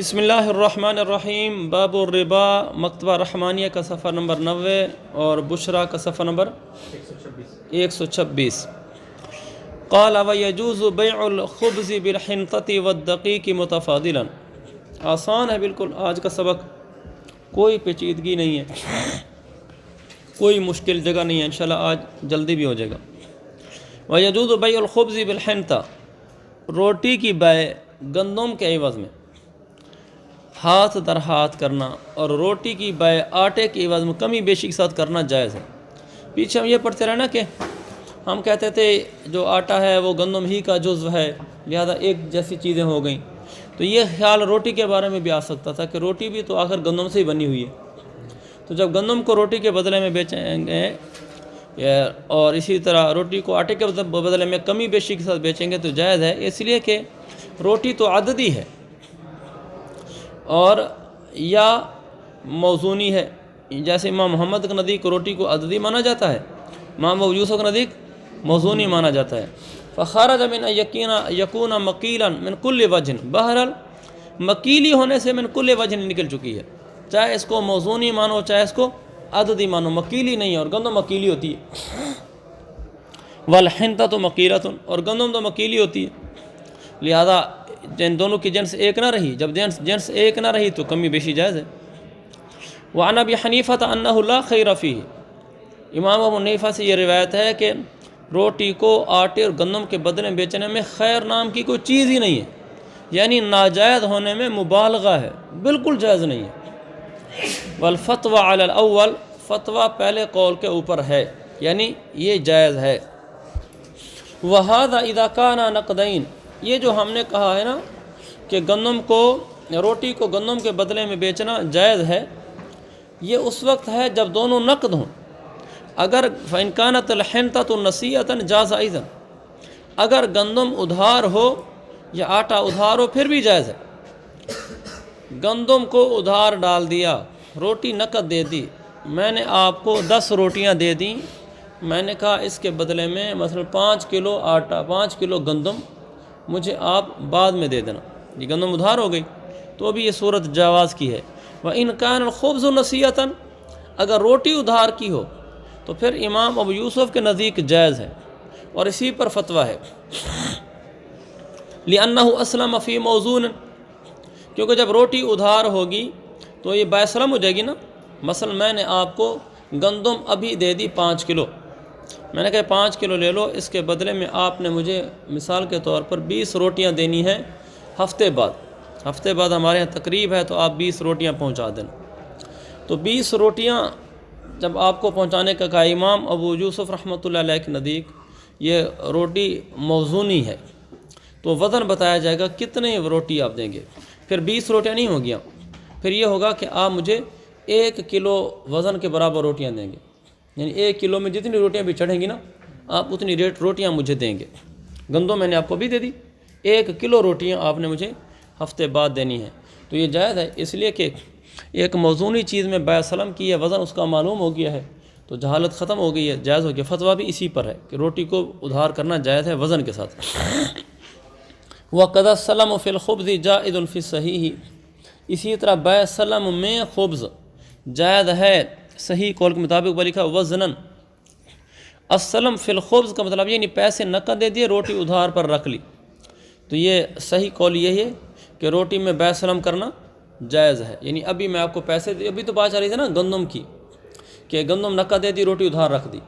بسم اللہ الرحمن الرحیم باب الربا مکتبہ رحمانیہ کا صفحہ نمبر 90 اور بشرا کا صفحہ نمبر 126۔ قال ويجوز بيع الخبز بالحنطة والدقيق متفاضلا۔ آسان ہے بالکل، آج کا سبق کوئی پیچیدگی نہیں ہے، کوئی مشکل جگہ نہیں ہے، انشاءاللہ آج جلدی بھی ہو جائے گا۔ ويجوز بيع الخبز بالحنطة، روٹی کی بیع گندم کے عوض میں ہاتھ در ہاتھ کرنا اور روٹی کی بیع آٹے کے عوض میں کمی بیشی کے ساتھ کرنا جائز ہے۔ پیچھے ہم یہ پڑھتے رہے نا کہ ہم کہتے تھے جو آٹا ہے وہ گندم ہی کا جزو ہے، لہذا ایک جیسی چیزیں ہو گئیں، تو یہ خیال روٹی کے بارے میں بھی آ سکتا تھا کہ روٹی بھی تو آخر گندم سے ہی بنی ہوئی ہے، تو جب گندم کو روٹی کے بدلے میں بیچیں گے اور اسی طرح روٹی کو آٹے کے بدلے میں کمی بیشی کے ساتھ بیچیں گے تو جائز ہے، اس لیے کہ روٹی تو عددی ہے اور یا موزونی ہے۔ جیسے امام محمد کے نزدیک روٹی کو عددی مانا جاتا ہے، امام ابو یوسف کے نزدیک موزونی مانا جاتا ہے۔ فخرج من یکون مقیلا من کل وجہ، بہرحال مکیلی ہونے سے من کل وجہ نکل چکی ہے، چاہے اس کو موزونی مانو چاہے اس کو عددی مانو، مکیلی نہیں ہے، اور گندم مکیلی ہوتی ہے۔ والحنطۃ مقیلۃ، اور گندم تو مکیلی ہوتی ہے، لہذا جن دونوں کی جنس ایک نہ رہی، جب جنس ایک نہ رہی تو کمی بیشی جائز ہے۔ وعن ابی حنیفہ انہ لا خیر فیہ، امام ابو حنیفہ سے یہ روایت ہے کہ روٹی کو آٹے اور گندم کے بدلے بیچنے میں خیر نام کی کوئی چیز ہی نہیں ہے، یعنی ناجائز ہونے میں مبالغہ ہے، بالکل جائز نہیں ہے۔ والفتوی علی الاول، فتویٰ پہلے قول کے اوپر ہے، یعنی یہ جائز ہے۔ وہذا اذا کان نقدین، یہ جو ہم نے کہا ہے نا کہ گندم کو روٹی کو گندم کے بدلے میں بیچنا جائز ہے، یہ اس وقت ہے جب دونوں نقد ہوں۔ اگر فإن كانت الحنطة نسیئة جاز ایضا، اگر گندم ادھار ہو یا آٹا ادھار ہو پھر بھی جائز ہے۔ گندم کو ادھار ڈال دیا، روٹی نقد دے دی، میں نے آپ کو 10 روٹیاں دے دیں، میں نے کہا اس کے بدلے میں مثلا 5 کلو آٹا 5 کلو گندم مجھے آپ بعد میں دے دینا، یہ گندم ادھار ہو گئی، تو بھی یہ صورت جواز کی ہے۔ وَإِنْ كَانَ الْخُبْزُ نَسِيَّةً، اگر روٹی ادھار کی ہو تو پھر امام ابو یوسف کے نزدیک جائز ہے، اور اسی پر فتویٰ ہے۔ لِأَنَّهُ أَسْلَمَ فِي مَوْزُونٍ، کیونکہ جب روٹی ادھار ہوگی تو یہ بائسلم ہو جائے گی نا۔ مثلا میں نے آپ کو گندم ابھی دے دی 5 کلو، میں نے کہا 5 کلو لے لو، اس کے بدلے میں آپ نے مجھے مثال کے طور پر 20 روٹیاں دینی ہیں ہفتے بعد ہمارے یہاں تقریب ہے تو آپ 20 روٹیاں پہنچا دینا۔ تو 20 روٹیاں جب آپ کو پہنچانے کا کہا، امام ابو یوسف رحمۃ اللہ علیہ کے نزدیک یہ روٹی موزونی ہے، تو وزن بتایا جائے گا کتنے روٹی آپ دیں گے، پھر 20 روٹیاں نہیں ہو گیا، پھر یہ ہوگا کہ آپ مجھے 1 کلو وزن کے برابر روٹیاں دیں گے، یعنی 1 کلو میں جتنی روٹیاں بھی چڑھیں گی نا آپ اتنی روٹیاں مجھے دیں گے۔ گندم میں نے آپ کو بھی دے دی، 1 کلو روٹیاں آپ نے مجھے ہفتے بعد دینی ہیں، تو یہ جائز ہے، اس لیے کہ ایک موزونی چیز میں بیع سلم کی ہے، وزن اس کا معلوم ہو گیا ہے تو جہالت ختم ہو گئی ہے، جائز ہو گیا۔ فتویٰ بھی اسی پر ہے کہ روٹی کو ادھار کرنا جائز ہے وزن کے ساتھ۔ وَقَدَ السَّلَمُ فِي الْخُبْزِ جَائِزٌ فِي الصَّحِيحِ، اسی طرح بیع سلم میں خبز جائز ہے، صحیح قول کے مطابق وہ لکھا وزنن۔ السلم فی الخبز کا مطلب یعنی پیسے نقد دے دیے، روٹی ادھار پر رکھ لی، تو یہ صحیح قول یہی ہے کہ روٹی میں بیع سلم کرنا جائز ہے، یعنی ابھی میں آپ کو پیسے دی، ابھی تو بات چل رہی تھی نا گندم کی کہ گندم نقد دے دی روٹی ادھار رکھ دی،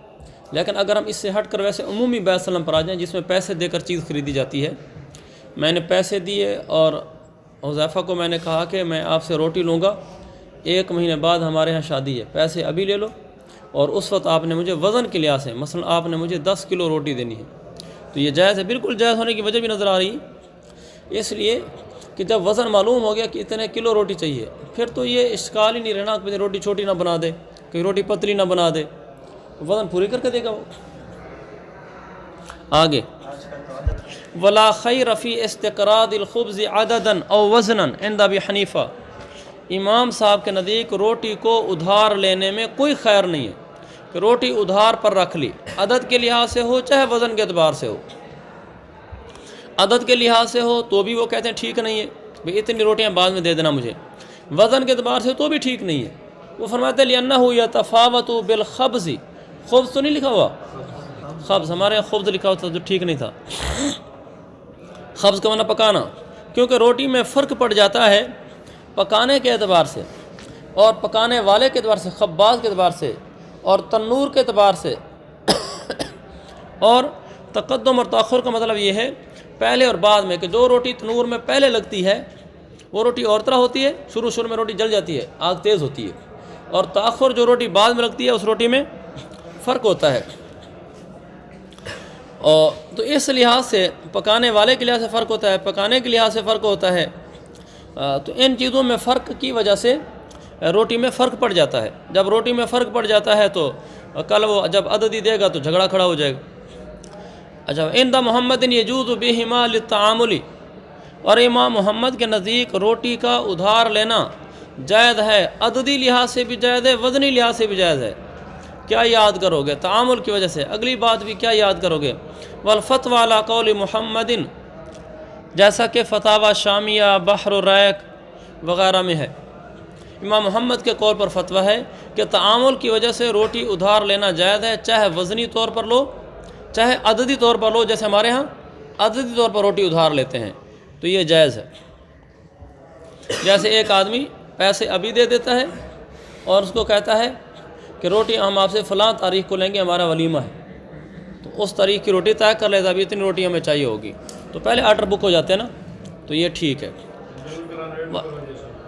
لیکن اگر ہم اس سے ہٹ کر ویسے عمومی بیع سلم پر آ جائیں جس میں پیسے دے کر چیز خریدی جاتی ہے، میں نے پیسے دیے اور حذیفہ کو میں نے کہا کہ میں آپ سے روٹی لوں گا، 1 مہینے بعد ہمارے ہاں شادی ہے، پیسے ابھی لے لو، اور اس وقت آپ نے مجھے وزن کے لحاظ سے مثلا آپ نے مجھے 10 کلو روٹی دینی ہے، تو یہ جائز ہے، بالکل جائز ہونے کی وجہ بھی نظر آ رہی ہے، اس لیے کہ جب وزن معلوم ہو گیا کہ اتنے کلو روٹی چاہیے، پھر تو یہ اشکال ہی نہیں رہنا کہ روٹی چھوٹی نہ بنا دے، کہ روٹی پتلی نہ بنا دے، وزن پوری کر کے دے گا وہ۔ آگے ولا خیر فی استقراض الخبز عددا او وزنا عند ابی حنیفہ، امام صاحب کے نزدیک روٹی کو ادھار لینے میں کوئی خیر نہیں ہے کہ روٹی ادھار پر رکھ لی، عدد کے لحاظ سے ہو چاہے وزن کے اعتبار سے ہو، عدد کے لحاظ سے ہو تو بھی وہ کہتے ہیں ٹھیک نہیں ہے، بھئی اتنی روٹیاں بعد میں دے دینا مجھے، وزن کے اعتبار سے تو بھی ٹھیک نہیں ہے۔ وہ فرماتے ہیں لِأَنَّهُ يَتَفَاوَتُ بِالْخَبْزِ، خبز تو نہیں لکھا ہوا، خبز ہمارے یہاں خبز لکھا ہوتا جو ٹھیک نہیں تھا، خبز کا معنی پکانا، کیونکہ روٹی میں فرق پڑ جاتا ہے پکانے کے اعتبار سے اور پکانے والے کے اعتبار سے، خباز کے اعتبار سے اور تنور کے اعتبار سے۔ اور تقدم اور تاخر کا مطلب یہ ہے پہلے اور بعد میں، کہ جو روٹی تنور میں پہلے لگتی ہے وہ روٹی اور طرح ہوتی ہے، شروع میں روٹی جل جاتی ہے، آگ تیز ہوتی ہے، اور تاخر جو روٹی بعد میں لگتی ہے اس روٹی میں فرق ہوتا ہے۔ اور تو اس لحاظ سے پکانے والے کے لحاظ سے فرق ہوتا ہے، پکانے کے لحاظ سے فرق ہوتا ہے، تو ان چیزوں میں فرق کی وجہ سے روٹی میں فرق پڑ جاتا ہے۔ جب روٹی میں فرق پڑ جاتا ہے تو کل وہ جب عددی دے گا تو جھگڑا کھڑا ہو جائے گا۔ اچھا، عند محمد یجوز بہما للتعامل، اور امام محمد کے نزدیک روٹی کا ادھار لینا جائز ہے، عددی لحاظ سے بھی جائز ہے، وزنی لحاظ سے بھی جائز ہے۔ کیا یاد کرو گے تعامل کی وجہ سے؟ اگلی بات بھی کیا یاد کرو گے؟ والفتوى علی قول محمد، جیسا کہ فتاوی شامیہ، بحر الرائق وغیرہ میں ہے، امام محمد کے قول پر فتویٰ ہے کہ تعامل کی وجہ سے روٹی ادھار لینا جائز ہے، چاہے وزنی طور پر لو چاہے عددی طور پر لو، جیسے ہمارے ہاں عددی طور پر روٹی ادھار لیتے ہیں تو یہ جائز ہے۔ جیسے ایک آدمی پیسے ابھی دے دیتا ہے اور اس کو کہتا ہے کہ روٹی ہم آپ سے فلاں تاریخ کو لیں گے، ہمارا ولیمہ ہے، تو اس تاریخ کی روٹی طے کر لیتا ہے، ابھی اتنی روٹی ہمیں چاہیے ہوگی، تو پہلے آرڈر بک ہو جاتے ہیں نا، تو یہ ٹھیک ہے۔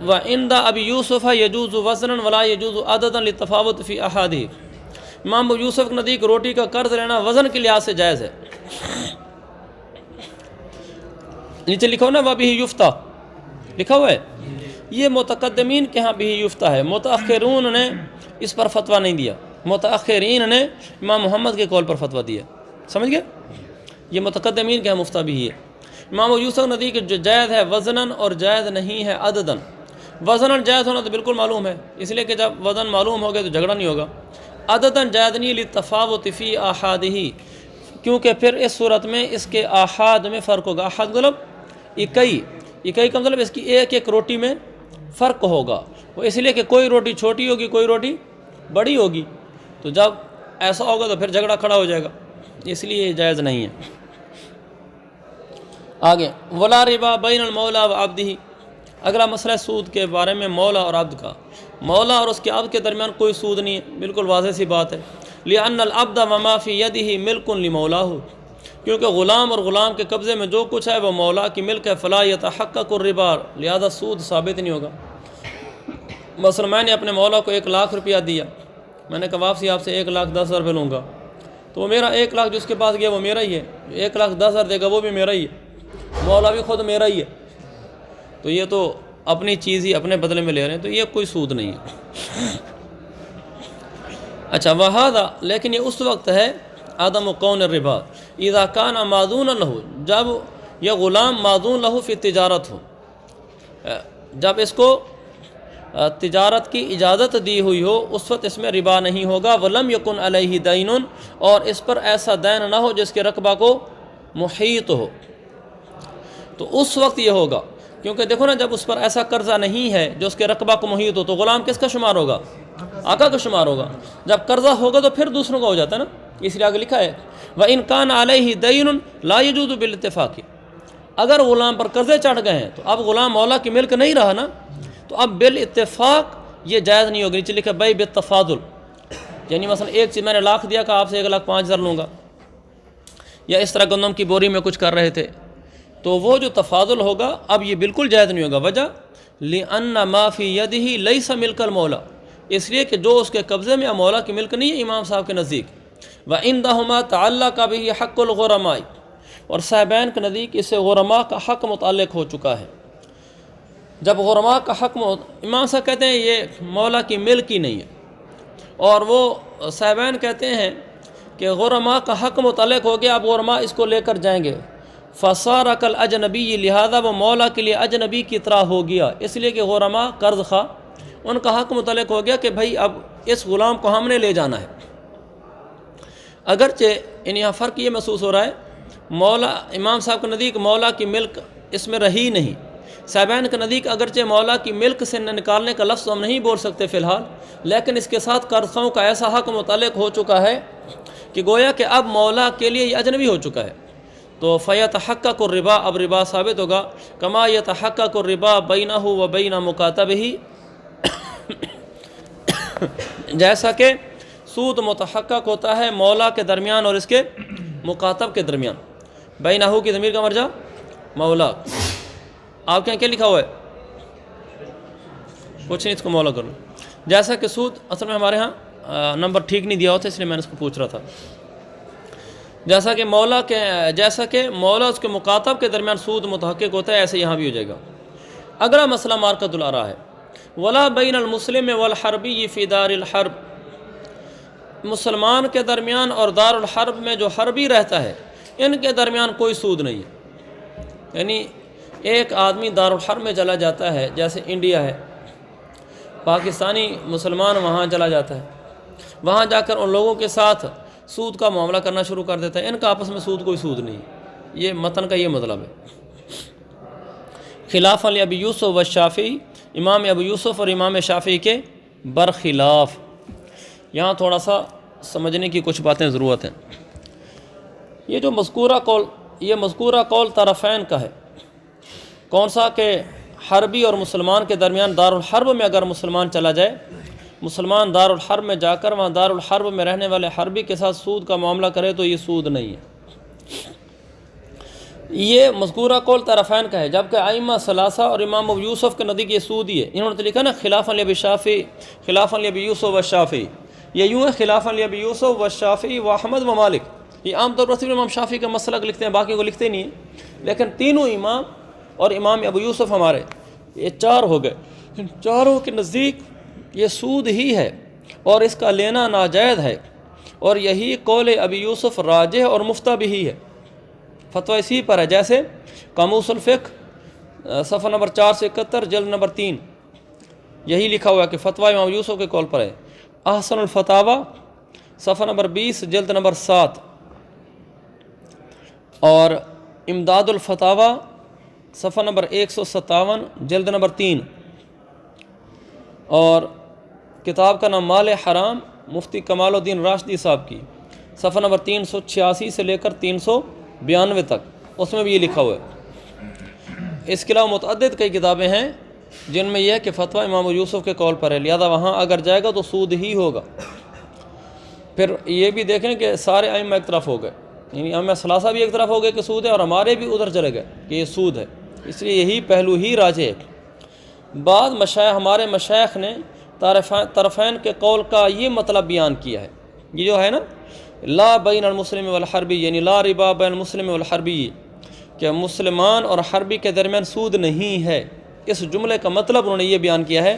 وَعِنْدَ أَبِي يُوسُفَ يَجُوزُ وَزْنًا وَلَا يَجُوزُ عَدَدًا لِلتَّفَاوُتِ فِي أَحَادِهِ، امام ابو یوسف کے نزدیک روٹی کا قرض لینا وزن کے لحاظ سے جائز ہے۔ نیچے لکھو نا وَبِهِ يُفْتَى لکھا ہوا ہے، یہ متقدمین کے ہاں بھی یفتہ ہے، متاخرون نے اس پر فتویٰ نہیں دیا، متاخرین نے امام محمد کے قول پر فتویٰ دیا، سمجھ گئے؟ یہ متقدمین کے ہاں مفتہ بھی ہے۔ امام ابو یوسف نزدیک جو جائز ہے وزناً اور جائز نہیں ہے عدداً۔ وزناً جائز ہونا تو بالکل معلوم ہے، اس لیے کہ جب وزن معلوم ہو گیا تو جھگڑا نہیں ہوگا۔ عدداً جائز نہیں للتفاوت فی آحادہ، کیونکہ پھر اس صورت میں اس کے آحاد میں فرق ہوگا۔ آحاد مطلب اکائی کا مطلب اس کی ایک ایک روٹی میں فرق ہوگا، وہ اس لیے کہ کوئی روٹی چھوٹی ہوگی کوئی روٹی بڑی ہوگی، تو جب ایسا ہوگا تو پھر جھگڑا کھڑا ہو جائے گا، اس لیے یہ جائز نہیں ہے۔ آگے ولا ربا بین المولا و عبدہ، اگلا مسئلہ سود کے بارے میں مولا اور عبد کا۔ مولا اور اس کے عبد کے درمیان کوئی سود نہیں ہے، بالکل واضح سی بات ہے۔ لأن العبد وما فی یدہ ملک لمولاه، کیونکہ غلام اور غلام کے قبضے میں جو کچھ ہے وہ مولا کی ملک ہے، فلا یتحقق الربا، لہذا سود ثابت نہیں ہوگا۔ مثلا میں نے اپنے مولا کو 1,00,000 روپیہ دیا، میں نے کہا واپسی آپ سے 1,10,000 روپے لوں گا، تو وہ میرا 1,00,000 جو اس کے پاس گیا وہ میرا ہی ہے، 1,10,000 دے گا وہ بھی میرا ہی ہے، مولا بھی خود میرا ہی ہے، تو یہ تو اپنی چیز ہی اپنے بدلے میں لے رہے ہیں، تو یہ کوئی سود نہیں ہے۔ اچھا وہذا، لیکن یہ اس وقت ہے عدم کون الربا اذا کان معذون لہ، جب یہ غلام معذون لہ فی تجارت ہو، جب اس کو تجارت کی اجازت دی ہوئی ہو، اس وقت اس میں ربا نہیں ہوگا۔ ولم یکن علیہ دین، اور اس پر ایسا دین نہ ہو جس کے رقبہ کو محیط ہو، تو اس وقت یہ ہوگا۔ کیونکہ دیکھو نا، جب اس پر ایسا قرضہ نہیں ہے جو اس کے رقبہ کو محیط ہو، تو غلام کس کا شمار ہوگا؟ آقا کا شمار ہوگا۔ جب قرضہ ہوگا تو پھر دوسروں کا ہو جاتا ہے نا، اس لیے آگے لکھا ہے وَإِنْ كَانَ عَلَيْهِ دَيْنٌ لَا يَجُوزُ بِالاتفاق، اگر غلام پر قرضے چڑھ گئے ہیں تو اب غلام مولا کی ملک نہیں رہا نا، تو اب بالاتفاق یہ جائز نہیں ہوگی۔ نیچے لکھا بھائی بالتفاضل، یعنی مثلا ایک چیز میں نے 1,00,000 دیا کہ آپ سے 1,05,000 لوں گا، یا اس طرح گندم کی بوری میں کچھ کر رہے تھے، تو وہ جو تفاضل ہوگا اب یہ بالکل جائز نہیں ہوگا۔ وجہ لِأَنَّ مَا فِي يَدِهِ لَيْسَ مِلْكَ الْمَوْلَى، اس لیے کہ جو اس کے قبضے میں مولا کی ملک نہیں ہے امام صاحب کے نزدیک۔ وَعِنْدَهُمَا تَعَلَّقَ بِهِ حَقُّ الْغُرَمَاءِ، اور صاحبین کے نزدیک اس سے غرماء کا حق متعلق ہو چکا ہے۔ جب غرماء کا حق امام صاحب کہتے ہیں یہ مولا کی ملک ہی نہیں ہے، اور وہ صاحبین کہتے ہیں کہ غرماء کا حق متعلق ہو گیا، اب غرماء اس کو لے کر جائیں گے، فَصَارَ كَالْأَجْنَبِيِّ، لہذا وہ مولا کے لیے اجنبی کی طرح ہو گیا، اس لیے کہ غرماء قرض خواہ، ان کا حق متعلق ہو گیا کہ بھائی اب اس غلام کو ہم نے لے جانا ہے۔ اگرچہ یہاں فرق یہ محسوس ہو رہا ہے، مولا امام صاحب کے نزدیک مولا کی ملک اس میں رہی نہیں، صاحبین کے نزدیک اگرچہ مولا کی ملک سے نکالنے کا لفظ ہم نہیں بول سکتے فی الحال، لیکن اس کے ساتھ قرض خواہوں کا ایسا حق متعلق ہو چکا ہے کہ گویا کہ اب مولا کے لیے یہ اجنبی ہو چکا ہے۔ تو فیتحقق الربا، اب ربا ثابت ہوگا، کما یتحقق الربا بینہ و بین مکاتبہ، جیسا کہ سود متحقق ہوتا ہے مولا کے درمیان اور اس کے مکاتب کے درمیان۔ بینہ کی ضمیر کا مرجع مولا، آپ کے یہاں کیا لکھا ہوا ہے؟ کچھ نہیں، اس کو مولا کر لو۔ جیسا کہ سود، اصل میں ہمارے ہاں نمبر ٹھیک نہیں دیا ہوتا، اس لیے میں نے اس کو پوچھ رہا تھا۔ جیسا کہ مولا اس کے مکاتب کے درمیان سود متحقق ہوتا ہے، ایسے یہاں بھی ہو جائے گا۔ اگلا مسئلہ مارکۃ الآراء ہے، ولا بین المسلم والحربی فی دار الحرب، مسلمان کے درمیان اور دار الحرب میں جو حربی رہتا ہے ان کے درمیان کوئی سود نہیں ہے۔ یعنی ایک آدمی دار الحرب میں چلا جاتا ہے، جیسے انڈیا ہے، پاکستانی مسلمان وہاں چلا جاتا ہے، وہاں جا کر ان لوگوں کے ساتھ سود کا معاملہ کرنا شروع کر دیتا ہے، ان کا آپس میں کوئی سود نہیں۔ یہ متن کا یہ مطلب ہے۔ خلاف ابی یوسف و شافعی، امام ابو یوسف اور امام شافعی کے برخلاف۔ یہاں تھوڑا سا سمجھنے کی کچھ باتیں ضرورت ہیں۔ یہ جو مذکورہ قول طرفین کا ہے، کون سا؟ کہ حربی اور مسلمان کے درمیان دار الحرب میں اگر مسلمان چلا جائے، مسلمان دار الحرب میں جا کر وہاں دار الحرب میں رہنے والے حربی کے ساتھ سود کا معاملہ کرے تو یہ سود نہیں ہے۔ یہ مذکورہ قول طرفین کا ہے، جبکہ ائمہ ثلاثہ اور امام ابو یوسف کے نزدیک یہ سود ہی ہے۔ انہوں نے تو لکھا نا خلافاً لابی شافعی، خلافاً لابی یوسف و شافعی، یہ یوں ہے خلافاً لابی یوسف و شافعی و احمد و مالک۔ یہ عام طور پر صرف امام شافعی کا مسلک لکھتے ہیں، باقی کو لکھتے نہیں ہیں، لیکن تینوں امام اور امام ابو یوسف ہمارے یہ چار ہو گئے، ان چاروں کے نزدیک یہ سود ہی ہے اور اس کا لینا ناجائز ہے، اور یہی قول ابی یوسف راجح اور مفتہ بھی ہے۔ فتویٰ اسی پر ہے، جیسے قاموس الفقہ صفحہ نمبر 471 جلد نمبر 3 یہی لکھا ہوا ہے کہ فتویٰ امام یوسف کے قول پر ہے۔ احسن الفتاویٰ صفحہ نمبر 20 جلد نمبر 7 اور امداد الفتاویٰ صفحہ نمبر 157 جلد نمبر 3 اور کتاب کا نام مال حرام مفتی کمال الدین راشدی صاحب کی، صفحہ نمبر 386 سے لے کر 392 تک، اس میں بھی یہ لکھا ہوا ہے۔ اس کے علاوہ متعدد کئی کتابیں ہیں جن میں یہ ہے کہ فتویٰ امام یوسف کے قول پر ہے، لہذا وہاں اگر جائے گا تو سود ہی ہوگا۔ پھر یہ بھی دیکھیں کہ سارے ائمہ ایک طرف ہو گئے، یعنی ائمہ ثلاثہ بھی ایک طرف ہو گئے کہ سود ہے، اور ہمارے بھی ادھر چلے گئے کہ یہ سود ہے، اس لیے یہی پہلو ہی راجح ہے۔ بعض ہمارے مشائخ نے طرفین کے قول کا یہ مطلب بیان کیا ہے، یہ جو ہے نا لا بین المسلم والحربی، یعنی لا ربا بین المسلم والحربی، کہ مسلمان اور حربی کے درمیان سود نہیں ہے۔ اس جملے کا مطلب انہوں نے یہ بیان کیا ہے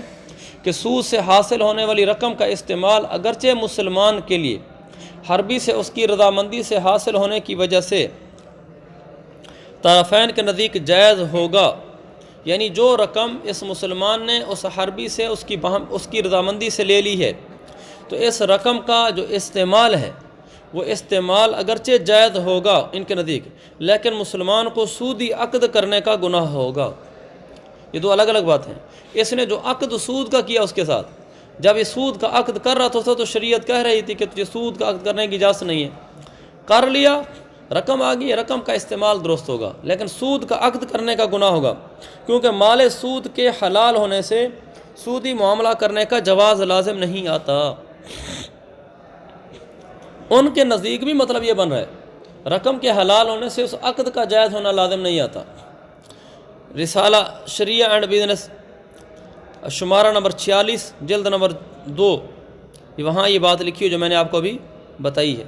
کہ سود سے حاصل ہونے والی رقم کا استعمال اگرچہ مسلمان کے لیے حربی سے اس کی رضامندی سے حاصل ہونے کی وجہ سے طرفین کے نزدیک جائز ہوگا، یعنی جو رقم اس مسلمان نے اس حربی سے اس کی رضامندی سے لے لی ہے، تو اس رقم کا جو استعمال ہے وہ استعمال اگرچہ جائز ہوگا ان کے نزدیک، لیکن مسلمان کو سودی عقد کرنے کا گناہ ہوگا۔ یہ دو الگ الگ بات ہیں۔ اس نے جو عقد سود کا کیا اس کے ساتھ، جب یہ سود کا عقد کر رہا تھا تو شریعت کہہ رہی تھی کہ تجھے سود کا عقد کرنے کی اجازت نہیں ہے، کر لیا، رقم آ گئی، رقم کا استعمال درست ہوگا، لیکن سود کا عقد کرنے کا گناہ ہوگا، کیونکہ مال سود کے حلال ہونے سے سودی معاملہ کرنے کا جواز لازم نہیں آتا۔ ان کے نزدیک بھی مطلب یہ بن رہا ہے، رقم کے حلال ہونے سے اس عقد کا جائز ہونا لازم نہیں آتا۔ رسالہ شریعہ اینڈ بزنس شمارہ نمبر 46 جلد نمبر 2، وہاں یہ بات لکھی ہے جو میں نے آپ کو ابھی بتائی ہے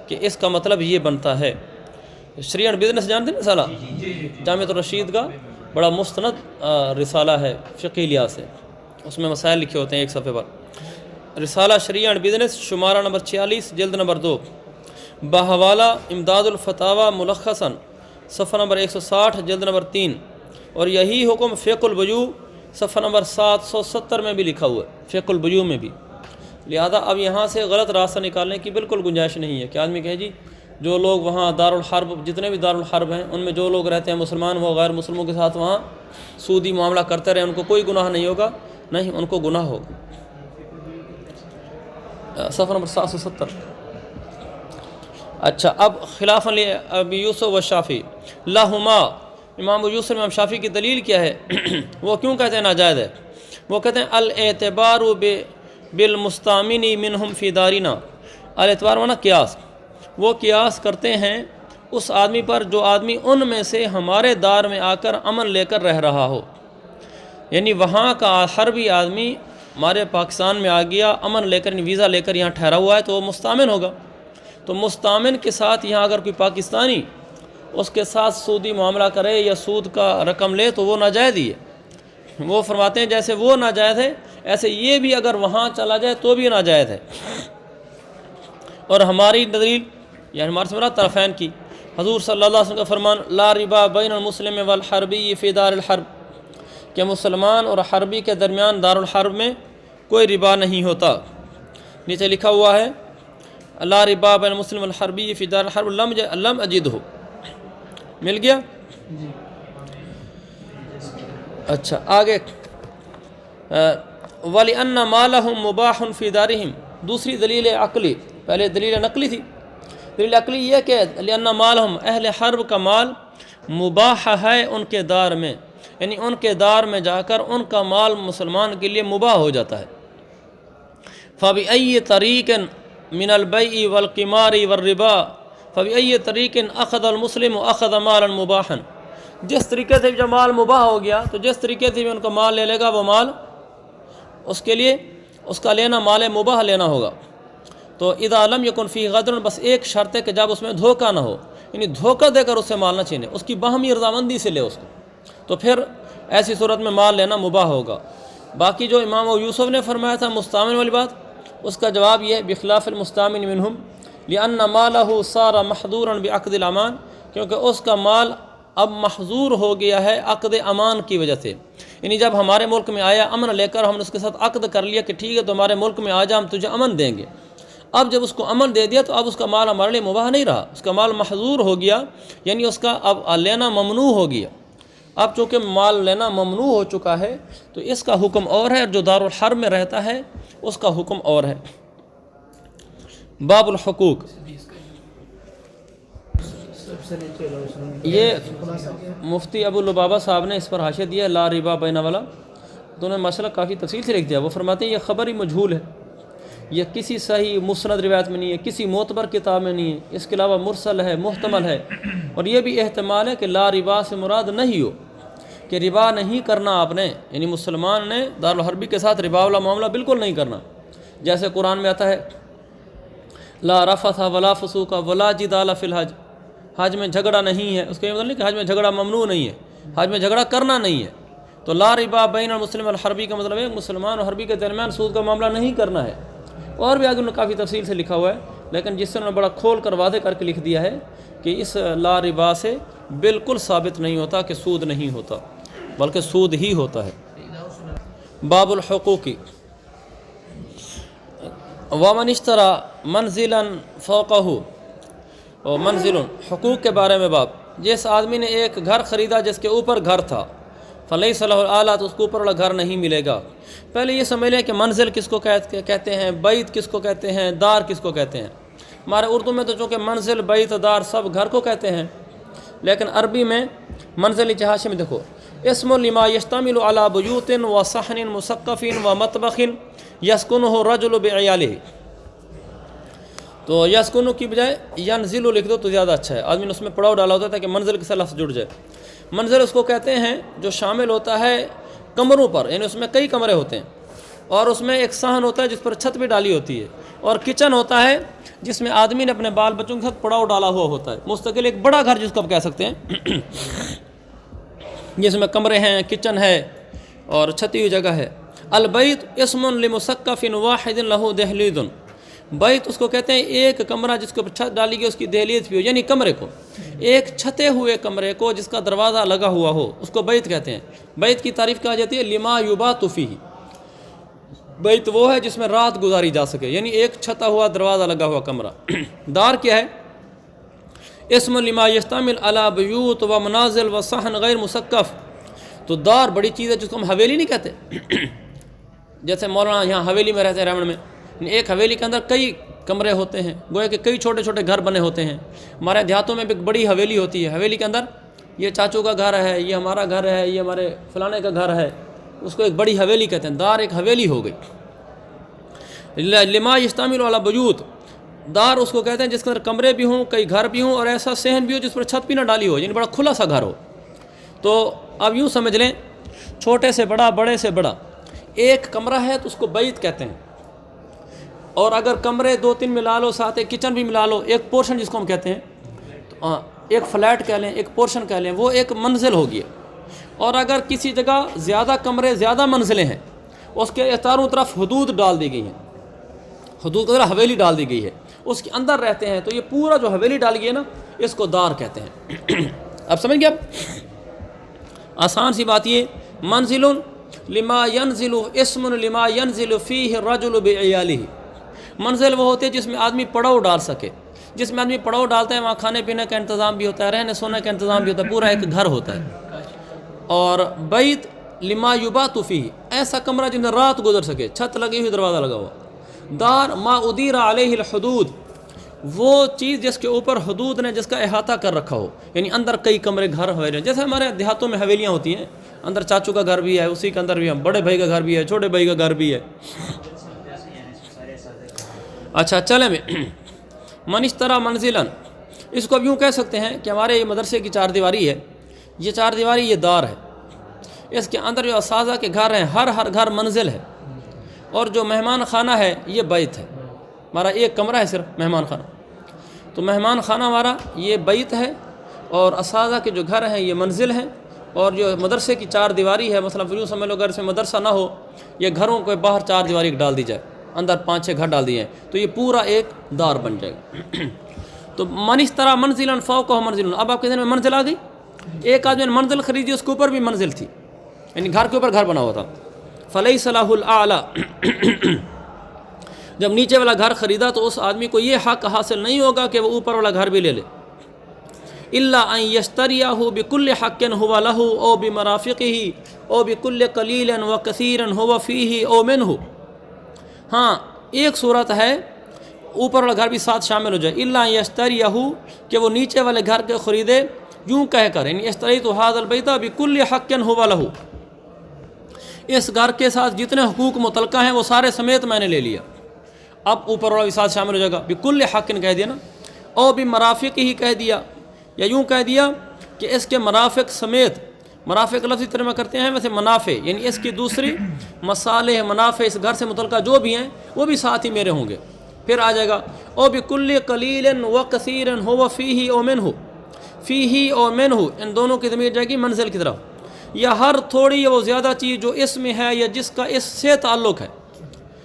کہ اس کا مطلب یہ بنتا ہے۔ شریعہ اینڈ بزنس جانتے ہیں رسالہ جامعۃ الرشید کا بڑا مستند رسالہ ہے فقہی لحاظ سے، اس میں مسائل لکھے ہوتے ہیں ایک صفحے پر۔ رسالہ شریعہ اینڈ بزنس شمارہ نمبر 46 جلد نمبر 2 بحوالہ امداد الفتاویٰ ملخصاً صفحہ نمبر 160 جلد نمبر 3، اور یہی حکم فقہ البیوع صفحہ نمبر 770 میں بھی لکھا ہوا ہے، فقہ البیوع میں بھی۔ لہذا اب یہاں سے غلط راستہ نکالنے کی بالکل گنجائش نہیں ہے کہ آدمی کہے جی جو لوگ وہاں دارالحرب، جتنے بھی دارالحرب ہیں ان میں جو لوگ رہتے ہیں مسلمان، وہ غیر مسلموں کے ساتھ وہاں سودی معاملہ کرتے رہے، ان کو کوئی گناہ نہیں ہوگا، نہیں ان کو گناہ ہوگا۔ صفحہ نمبر 770۔ اچھا، اب خلاف ابی یوسف و شافعی لہما، امام ابو یوسف امام شافعی کی دلیل کیا ہے؟ وہ کیوں کہتے ہیں ناجائز ہے؟ وہ کہتے ہیں الاعتبار بالمستامن منہم فی دارنا، الاعتبار مانا قیاس، وہ قیاس کرتے ہیں اس آدمی پر جو آدمی ان میں سے ہمارے دار میں آ کر امن لے کر رہ رہا ہو، یعنی وہاں کا حربی آدمی ہمارے پاکستان میں آ گیا امن لے کر، ویزا لے کر یہاں ٹھہرا ہوا ہے تو وہ مستامن ہوگا، تو مستامن کے ساتھ یہاں اگر کوئی پاکستانی اس کے ساتھ سودی معاملہ کرے یا سود کا رقم لے تو وہ ناجائز ہی ہے۔ وہ فرماتے ہیں جیسے وہ ناجائز ہے ایسے یہ بھی اگر وہاں چلا جائے تو بھی ناجائز ہے۔ اور ہماری دلیل یعنی ہمارے سے طرفین کی، حضور صلی اللہ علیہ وسلم کا فرمان لا ربا بین المسلم والحربی فی دار الحرب، کہ مسلمان اور حربی کے درمیان دار الحرب میں کوئی ربا نہیں ہوتا۔ نیچے لکھا ہوا ہے لا ربا بین المسلم والحربی فی دار الحرب لم اجدہ، مل گیا؟ اچھا آگے وَلِأَنَّ مَالَهُمْ مُبَاحٌ فِي دَارِهِمْ، دوسری دلیل عقلی، پہلے دلیل نقلی تھی، دلیل عقلی یہ کہ لِأَنَّ مَالَهُمْ، اہل حرب کا مال مباح ہے ان کے دار میں، یعنی ان کے دار میں جا کر ان کا مال مسلمان کے لیے مباح ہو جاتا ہے۔ فَبِأَيِّ طَرِيقٍ مِنَ الْبَيْءِ وَالْقِمَارِ وَالرِّبَا فَبِأَيِّ طَرِيقٍ أَخَذَ الْمُسْلِمُ أَخَذَ مَالًا مُبَاحًا، جس طریقے سے جب مال مباح ہو گیا تو جس طریقے سے بھی ان کا مال لے لے گا وہ مال اس کے لیے اس کا لینا مال مباح لینا ہوگا۔ تو اذا لم یکن فی غدر، بس ایک شرط ہے کہ جب اس میں دھوکہ نہ ہو، یعنی دھوکہ دے کر اس سے مال نہ چھینے، اس کی باہمی رضامندی سے لے اس کو، تو پھر ایسی صورت میں مال لینا مباح ہوگا۔ باقی جو امام ابو یوسف نے فرمایا تھا مستامن والی بات، اس کا جواب یہ ہے بخلاف المستامن منہم لأن مالہ صار محظورا بعقد الامان، کیونکہ اس کا مال اب محظور ہو گیا ہے عقد امان کی وجہ سے، یعنی جب ہمارے ملک میں آیا امن لے کر، ہم نے اس کے ساتھ عقد کر لیا کہ ٹھیک ہے تو ہمارے ملک میں آ جا ہم تجھے امن دیں گے، اب جب اس کو امن دے دیا تو اب اس کا مال ہمارے لیے مباح نہیں رہا، اس کا مال محظور ہو گیا، یعنی اس کا اب لینا ممنوع ہو گیا۔ اب چونکہ مال لینا ممنوع ہو چکا ہے تو اس کا حکم اور ہے، اور جو دارالحرب میں رہتا ہے اس کا حکم اور ہے۔ باب الحقوق، یہ مفتی ابو لبابہ صاحب نے اس پر حاشیہ دیا لا ربا بین والا، تو انہوں نے مسئلہ کافی تفصیل سے لکھ دیا۔ وہ فرماتے ہیں یہ خبر ہی مجہول ہے، یہ کسی صحیح مسند روایت میں نہیں ہے، کسی معتبر کتاب میں نہیں ہے، اس کے علاوہ مرسل ہے، محتمل ہے، اور یہ بھی احتمال ہے کہ لا ربا سے مراد نہیں ہو، کہ ربا نہیں کرنا آپ نے، یعنی مسلمان نے دارالحربی کے ساتھ ربا والا معاملہ بالکل نہیں کرنا، جیسے قرآن میں آتا ہے لا رفث ولا فسوق ولا جدال فی الحج، حج میں جھگڑا نہیں ہے، اس کا یہ مطلب نہیں کہ حج میں جھگڑا ممنوع نہیں ہے، حج میں جھگڑا کرنا نہیں ہے۔ تو لا ربا بین المسلم والحربی کا مطلب ہے مسلمان اور حربی کے درمیان سود کا معاملہ نہیں کرنا ہے، اور بھی آگے انہوں نے کافی تفصیل سے لکھا ہوا ہے، لیکن جس سے انہوں نے بڑا کھول کر واضح کر کے لکھ دیا ہے کہ اس لا ربا سے بالکل ثابت نہیں ہوتا کہ سود نہیں ہوتا، بلکہ سود ہی ہوتا ہے۔ باب الحقوق، ومن اشترى منزلا فوقہ، اور منزل حقوق کے بارے میں باب، جس آدمی نے ایک گھر خریدا جس کے اوپر گھر تھا، فلیس لہ الاعلیٰ، تو اس کے اوپر والا گھر نہیں ملے گا۔ پہلے یہ سمجھ لیں کہ منزل کس کو کہتے ہیں، بیت کس کو کہتے ہیں، دار کس کو کہتے ہیں۔ ہمارے اردو میں تو چونکہ منزل بیت دار سب گھر کو کہتے ہیں، لیکن عربی میں منزل حاشیے میں دیکھو اسم لما یشتمل علی بیوت و صحن مسقف و مطبخ یسکنہ الرجل بعیالہ، تو یسکنہ کی بجائے ینزل لکھ دو تو زیادہ اچھا ہے، آدمی نے اس میں پڑاؤ ڈالا ہوتا ہے کہ منزل کے ساتھ لفظ جڑ جائے۔ منزل اس کو کہتے ہیں جو شامل ہوتا ہے کمروں پر، یعنی اس میں کئی کمرے ہوتے ہیں، اور اس میں ایک صحن ہوتا ہے جس پر چھت بھی ڈالی ہوتی ہے، اور کچن ہوتا ہے جس میں آدمی نے اپنے بال بچوں کے ساتھ پڑاؤ ڈالا ہوا ہوتا ہے، مستقل ایک بڑا گھر جس کو آپ کہہ سکتے ہیں، جس میں کمرے ہیں، کچن ہے اور چھتی ہوئی جگہ ہے۔ البیت اسم لمسقف واحد لہ دہلیز، بیت اس کو کہتے ہیں ایک کمرہ جس کے اوپر چھت ڈالی گئی اس کی دہلیز بھی ہو، یعنی کمرے کو، ایک چھتے ہوئے کمرے کو جس کا دروازہ لگا ہوا ہو اس کو بیت کہتے ہیں۔ بیت کی تعریف کہا جاتی ہے لما یبات فیہ، بیت وہ ہے جس میں رات گزاری جا سکے، یعنی ایک چھتا ہوا دروازہ لگا ہوا کمرہ۔ دار کیا ہے؟ اسم لما یشتمل علی بیوت و منازل و صحن غیر مسقف. تو دار بڑی چیز ہے جس کو ہم حویلی نہیں کہتے. جیسے مولانا یہاں حویلی میں رہتے ہیں رمن میں، ایک حویلی کے اندر کئی کمرے ہوتے ہیں، گویا کہ کئی چھوٹے چھوٹے گھر بنے ہوتے ہیں. ہمارے دیہاتوں میں بھی ایک بڑی حویلی ہوتی ہے، حویلی کے اندر یہ چاچو کا گھر ہے، یہ ہمارا گھر ہے، یہ ہمارے فلانے کا گھر ہے، اس کو ایک بڑی حویلی کہتے ہیں. دار ایک حویلی ہو گئی. لما یشتمل علی بیوت، دار اس کو کہتے ہیں جس کے اندر کمرے بھی ہوں، کئی گھر بھی ہوں، اور ایسا صحن بھی ہو جس پر چھت بھی نہ ڈالی ہو، یعنی بڑا کھلا سا گھر ہو. تو اب یوں سمجھ لیں، چھوٹے سے بڑا، بڑے سے بڑا ایک کمرہ ہے تو اس کو بیت کہتے ہیں. اور اگر کمرے 2-3 ملا لو، ساتھ ایک کچن بھی ملا لو، ایک پورشن جس کو ہم کہتے ہیں، ایک فلیٹ کہہ لیں، ایک پورشن کہہ لیں، وہ ایک منزل ہوگی. اور اگر کسی جگہ زیادہ کمرے، زیادہ منزلیں ہیں، اس کے چاروں طرف حدود ڈال دی گئی ہیں، حدود کا حویلی ڈال دی گئی ہے، اس کے اندر رہتے ہیں، تو یہ پورا جو حویلی ڈال گئی ہے نا، اس کو دار کہتے ہیں. اب سمجھ گئے؟ اب آسان سی بات یہ، منزل لما ينزل اسم لما ينزل فيه الرجل بعياله. منزل وہ ہوتے ہیں جس میں آدمی پڑاؤ ڈال سکے، جس میں آدمی پڑاؤ ڈالتے ہیں، وہاں کھانے پینے کا انتظام بھی ہوتا ہے، رہنے سونے کا انتظام بھی ہوتا ہے، پورا ایک گھر ہوتا ہے. اور بیت لما یبات فیہ، ایسا کمرہ جن میں رات گزر سکے، چھت لگی ہوئی، دروازہ لگا ہوا. دار ما ادیر علیہ الحدود، وہ چیز جس کے اوپر حدود نے جس کا احاطہ کر رکھا ہو، یعنی اندر کئی کمرے گھر ہوئے، جیسے ہمارے دیہاتوں میں حویلیاں ہوتی ہیں، اندر چاچو کا گھر بھی ہے، اسی کے اندر بھی بڑے بھائی کا گھر بھی ہے، چھوٹے بھائی کا گھر بھی ہے. اچھا چلیں میں من اشترى منزلا، اس کو اب یوں کہہ سکتے ہیں کہ ہمارے یہ مدرسے کی 4 دیواری ہے، یہ 4 دیواری یہ دار ہے، اس کے اندر جو اساتذہ کے گھر ہیں، ہر گھر منزل ہے. اور جو مہمان خانہ ہے یہ بیت ہے. ہمارا ایک کمرہ ہے صرف مہمان خانہ، تو مہمان خانہ ہمارا یہ بیت ہے، اور اساتذہ کے جو گھر ہیں یہ منزل ہیں. اور جو مدرسے کی 4 دیواری ہے، مثلا یوں سمجھ لو اگر اس میں مدرسہ نہ ہو، یہ گھروں کو باہر 4 دیواری ڈال دی جائے، اندر 5-6 گھر ڈال دیے، تو یہ پورا ایک دار بن جائے گا. تو من اشترى منزلا فوقه منزل، اب آپ کے ذہن میں منزل آ گئی. ایک آدمی نے منزل خریدی، اس کے اوپر بھی منزل تھی، یعنی گھر کے اوپر گھر بنا ہوا تھا. فلیس له الاعلی، جب نیچے والا گھر خریدا تو اس آدمی کو یہ حق حاصل نہیں ہوگا کہ وہ اوپر والا گھر بھی لے لے. الا ان یشتریہ بکل حق هو له او بمرافقه او بکل قلیل و کثیر هو فیہ او منہ. ہاں ایک صورت ہے اوپر والا گھر بھی ساتھ شامل ہو جائے. الا ان یشتریہ، کہ وہ نیچے والے گھر کے خریدے یوں کہہ کر، یعنی اشتریت هذا البیت بکل حق هو له، اس گھر کے ساتھ جتنے حقوق متعلقہ ہیں وہ سارے سمیت میں نے لے لیا. اب اوپر والا بھی ساتھ شامل ہو جائے گا. بکل حق کہہ دیا نا، او بمرافق ہی کہہ دیا، یا یوں کہہ دیا کہ اس کے مرافق سمیت. مرافق لفظی ترجمہ کرتے ہیں ویسے منافع، یعنی اس کی دوسری مصالح، منافع اس گھر سے متعلقہ جو بھی ہیں وہ بھی ساتھ ہی میرے ہوں گے. پھر آ جائے گا او بکل قلیل و کثیر هو فیہ او منہ. فیہ او منہ، ان دونوں کی ضمیر جائے گی منزل کی طرف. یا ہر تھوڑی وہ زیادہ چیز جو اس میں ہے یا جس کا اس سے تعلق ہے،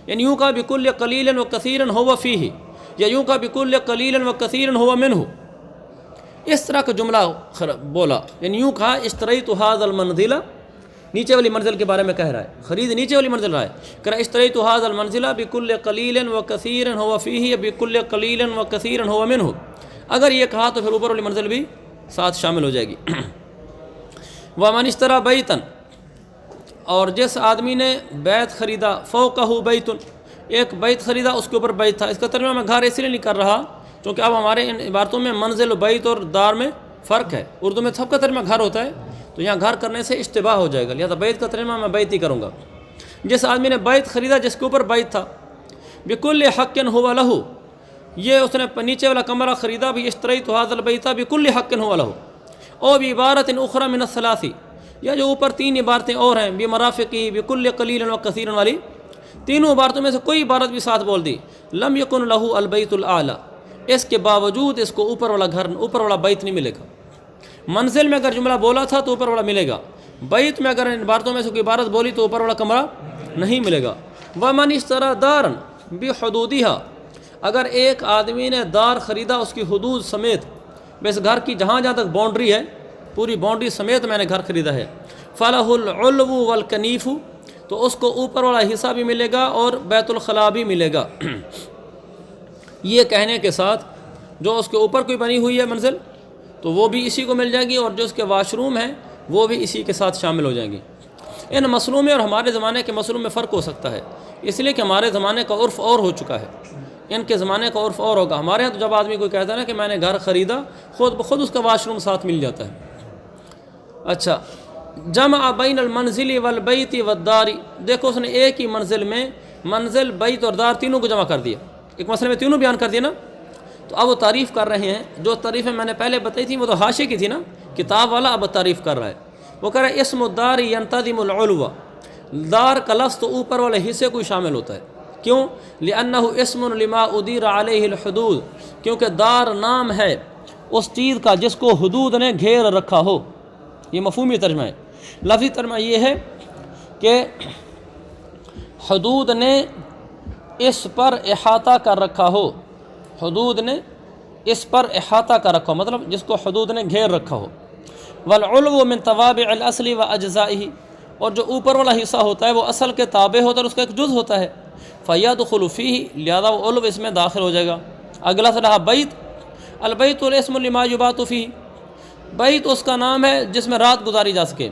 یعنی یوں کا بکل قلیل و کثیر هو فیہ، یا یوں کا بکل قلیل و کثیر هو منہ. اس طرح کا جملہ بولا، یعنی یوں کہا اشتریت هذا المنزل، نیچے والی منزل کے بارے میں کہہ رہا ہے، خرید نیچے والی منزل رہا ہے، کہ اشتریت هذا المنزل بکل قلیل و کثیر هو فیہ بکل قلیل و کثیر هو منہ. اگر یہ کہا تو پھر اوپر والی منزل بھی ساتھ شامل ہو جائے گی. ومن اشترى بیتا، اور جس آدمی نے بیت خریدا، فوقہ بیت، ایک بیت خریدا اس کے اوپر بیت تھا. اس کا ترجمہ میں گھر اس لیے نہیں کر رہا کیونکہ اب ہمارے ان عبارتوں میں منزل و بیت اور دار میں فرق ہے. اردو میں سب کا ترجمہ گھر ہوتا ہے، تو یہاں گھر کرنے سے اشتباہ ہو جائے گا، لہذا بیت کا ترجمہ میں بیت ہی کروں گا. جس آدمی نے بیت خریدا جس کے اوپر بیت تھا، بکل حق هو له، یہ اس نے نیچے والا کمرہ خریدا بھی، اشتریت هذا البیت بکل حق هو له. او بعبارت اخرى من الثلاث، یا جو اوپر 3 عبارتیں اور ہیں، بمرافقی، بکل قلیل و کثیر والی، تینوں عبارتوں میں سے کوئی عبارت بھی ساتھ بول دی. لم یکن له البیت الاعلی، اس کے باوجود اس کو اوپر والا گھر، اوپر والا بیت نہیں ملے گا. منزل میں اگر جملہ بولا تھا تو اوپر والا ملے گا، بیت میں اگر ان عبارتوں میں سے کوئی عبارت بولی تو اوپر والا کمرہ نہیں ملے گا. ومن اشترى دارا بحدودها، اگر ایک آدمی نے دار خریدا اس کی حدود سمیت، بس گھر کی جہاں تک باؤنڈری ہے پوری باؤنڈری سمیت میں نے گھر خریدا ہے، فَلَهُ الْعُلْوُ وَالْكَنِيفُ، تو اس کو اوپر والا حصہ بھی ملے گا اور بیت الخلاء بھی ملے گا. یہ کہنے کے ساتھ جو اس کے اوپر کوئی بنی ہوئی ہے منزل تو وہ بھی اسی کو مل جائے گی، اور جو اس کے واش روم ہیں وہ بھی اسی کے ساتھ شامل ہو جائیں گی۔ ان مسئلوں میں اور ہمارے زمانے کے مسئلوں میں فرق ہو سکتا ہے، اس لیے کہ ہمارے زمانے کا عرف اور ہو چکا ہے، ان کے زمانے کا عرف اور ہوگا۔ ہمارے یہاں تو جب آدمی کوئی کہتا ہے نا کہ میں نے گھر خریدا، خود بخود اس کا واش روم ساتھ مل جاتا ہے۔ اچھا، جمع بین المنزل والبیت والدار، دیکھو اس نے ایک ہی منزل میں منزل، بیت اور دار تینوں کو جمع کر دیا، ایک مسئلے میں تینوں بیان کر دیا نا۔ تو اب وہ تعریف کر رہے ہیں، جو تعریفیں میں نے پہلے بتائی تھیں وہ تو حاشیے کی تھی نا، کتاب والا اب تعریف کر رہا ہے۔ وہ کہہ رہا ہے اسم الدار ینتظم العلو، دار کا لفظ تو اوپر والے حصے کو شامل ہوتا ہے، کیوں؟ لأنہ اسم لما ادیر علیہ الحدود، کیونکہ دار نام ہے اس چیز کا جس کو حدود نے گھیر رکھا ہو۔ یہ مفہومی ترجمہ ہے۔ لفظی ترجمہ یہ ہے کہ حدود نے اس پر احاطہ کر رکھا ہو، حدود نے اس پر احاطہ کر رکھا ہو، مطلب جس کو حدود نے گھیر رکھا ہو۔ والعلو من توابع الاصل و اجزائہ، اور جو اوپر والا حصہ ہوتا ہے وہ اصل کے تابع ہوتا ہے، اس کا ایک جز ہوتا ہے۔ فیدخل فیہ، لہذا وہ علو اس میں داخل ہو جائے گا۔ اگلا سے رہا بیت، البیت الاسم لما یبات فیہ، بیت اس کا نام ہے جس میں رات گزاری جا سکے۔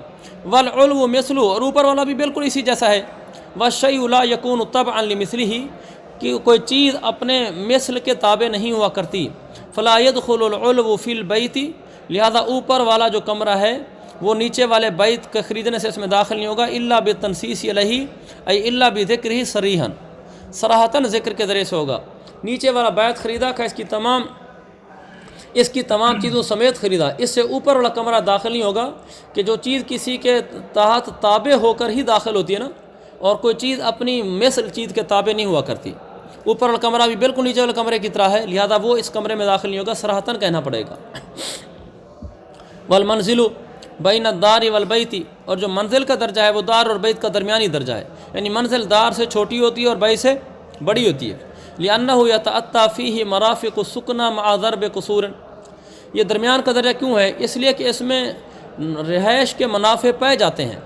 والعلو مثلو، اور اوپر والا بھی بالکل اسی جیسا ہے۔ والشیء لا یکون تبعا لمثلہ، کہ کوئی چیز اپنے مثل کے تابع نہیں ہوا کرتی۔ فلا يدخل العلو فی البیت، لہذا اوپر والا جو کمرہ ہے وہ نیچے والے بیت کے خریدنے سے اس میں داخل نہیں ہوگا، الا بالتنصیص علیہ، ای الا بذکرہ صریحا، صراحتاً ذکر کے ذریعے سے ہوگا۔ نیچے والا بیت خریدا کہ اس کی تمام چیزوں سمیت خریدا، اس سے اوپر والا کمرہ داخل نہیں ہوگا، کہ جو چیز کسی کے تحت تابع ہو کر ہی داخل ہوتی ہے نا، اور کوئی چیز اپنی مثل چیز کے تابع نہیں ہوا کرتی۔ اوپر والا کمرہ بھی بالکل نیچے والے کمرے کی طرح ہے، لہذا وہ اس کمرے میں داخل نہیں ہوگا، صراحتاً کہنا پڑے گا۔ والمنزل بین الدار والبیت، اور جو منزل کا درجہ ہے وہ دار اور بیت کا درمیانی درجہ ہے، یعنی منزل دار سے چھوٹی ہوتی ہے اور بیت سے بڑی ہوتی ہے۔ لأنہ یتأتی فیہ مرافق السکن مع ضرب قصور، یہ درمیان کا درجہ کیوں ہے؟ اس لیے کہ اس میں رہائش کے منافع پائے جاتے ہیں،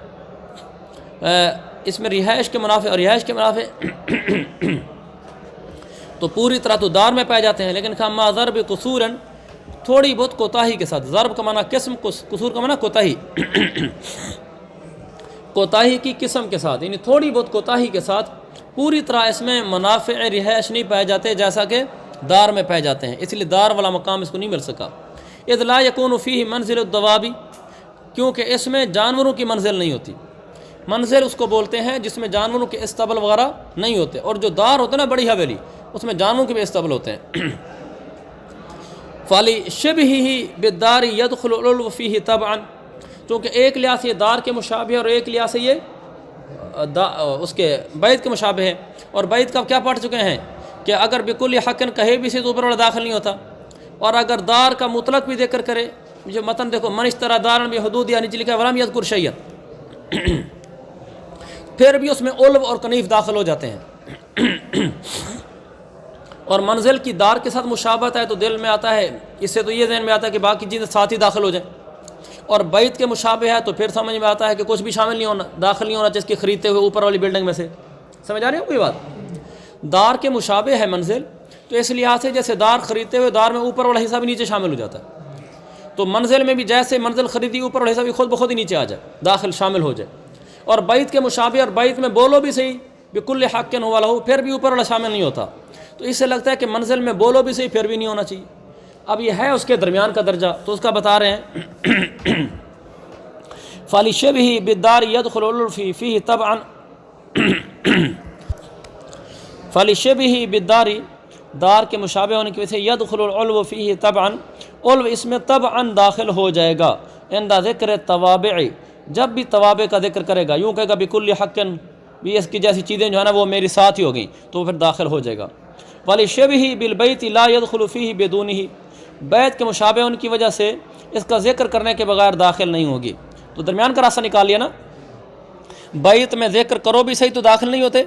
اس میں رہائش کے منافع تو پوری طرح تو دار میں پائے جاتے ہیں، لیکن مع ضرب قصور، تھوڑی بہت کوتاہی کے ساتھ۔ ضرب کا معنی قسم، قصور کا معنی کوتاہی، کوتاہی کی قسم کے ساتھ، یعنی تھوڑی بہت کوتاہی کے ساتھ پوری طرح اس میں منافع رہائش نہیں پائے جاتے جیسا کہ دار میں پائے جاتے ہیں، اس لیے دار والا مقام اس کو نہیں مل سکا۔ اذ لا یکون فیہ منزل الدواب، کیونکہ اس میں جانوروں کی منزل نہیں ہوتی۔ منزل اس کو بولتے ہیں جس میں جانوروں کے استبل وغیرہ نہیں ہوتے، اور جو دار ہوتا ہے نا بڑی حویلی، اس میں جانوروں کے بھی استبل ہوتے ہیں۔ فَلِشِبْهِهِ بِالدَّارِ يَدْخُلُ الْعُلْوُ فِيهِ طَبْعًا، چونکہ ایک لحاظ سے یہ دار کے مشابہ ہے اور ایک لحاظ سے یہ اس کے بیت کے مشابہ ہے، اور بیت کا کیا پڑھ چکے ہیں کہ اگر بکل حقن کہے بھی سے تو اوپر والا داخل نہیں ہوتا، اور اگر دار کا مطلق بھی ذکر کرے، جو متن دیکھو من اشتری دارا بحدود، یعنی نیچے لکھا ہے ولم یذکر شیئا، پھر بھی اس میں علو اور کنیف داخل ہو جاتے ہیں۔ اور منزل کی دار کے ساتھ مشابہت ہے تو دل میں آتا ہے، اس سے تو یہ ذہن میں آتا ہے کہ باقی چیزیں ساتھ ہی داخل ہو جائیں، اور بیت کے مشابہ ہے تو پھر سمجھ میں آتا ہے کہ کچھ بھی شامل نہیں ہونا، داخل نہیں ہونا جس کی خریدتے ہوئے اوپر والی بلڈنگ میں سے۔ سمجھ آ رہی ہے کوئی بات؟ دار کے مشابہ ہے منزل، تو اس لحاظ سے جیسے دار خریدتے ہوئے دار میں اوپر والا حصہ بھی نیچے شامل ہو جاتا ہے، تو منزل میں بھی جیسے منزل خریدی اوپر والا حصہ بھی خود بخود ہی نیچے آ جائے، داخل شامل ہو جائے۔ اور بیت کے مشابہ، اور بیت میں بولو بھی صحیح بکل حق ہوا لہو، پھر بھی اوپر والا شامل نہیں ہوتا، تو اس سے لگتا ہے کہ منزل میں بولو بھی صحیح پھر بھی نہیں ہونا چاہیے۔ اب یہ ہے اس کے درمیان کا درجہ، تو اس کا بتا رہے ہیں فَلِشِبْهِ بِالدَّارِ يَدْخُلُ الْعُلْوُ فِيهِ طَبْعًا، فَلِشِبْهِ بِالدَّارِ، دار کے مشابہ ہونے کی وجہ سے يَدْخُلُ الْعُلْوُ فِيهِ طَبْعًا، علو اس میں طبعاً داخل ہو جائے گا، عند ذکر التوابع، جب بھی توابع کا ذکر کرے گا، یوں کہے گا بکل حق، بھی اس کی جیسی چیزیں جو ہے نا وہ میری ساتھ ہی ہو گئیں، تو پھر داخل ہو جائے گا۔ وَلِشِبْهِ بِالْبَيْتِ لَا يَدْخُلُ فِيهِ بِدُونِهِ، بیت کے مشابہ ہونے کی وجہ سے اس کا ذکر کرنے کے بغیر داخل نہیں ہوگی، تو درمیان کا راستہ نکال لیا نا۔ بیت میں ذکر کرو بھی صحیح تو داخل نہیں ہوتے،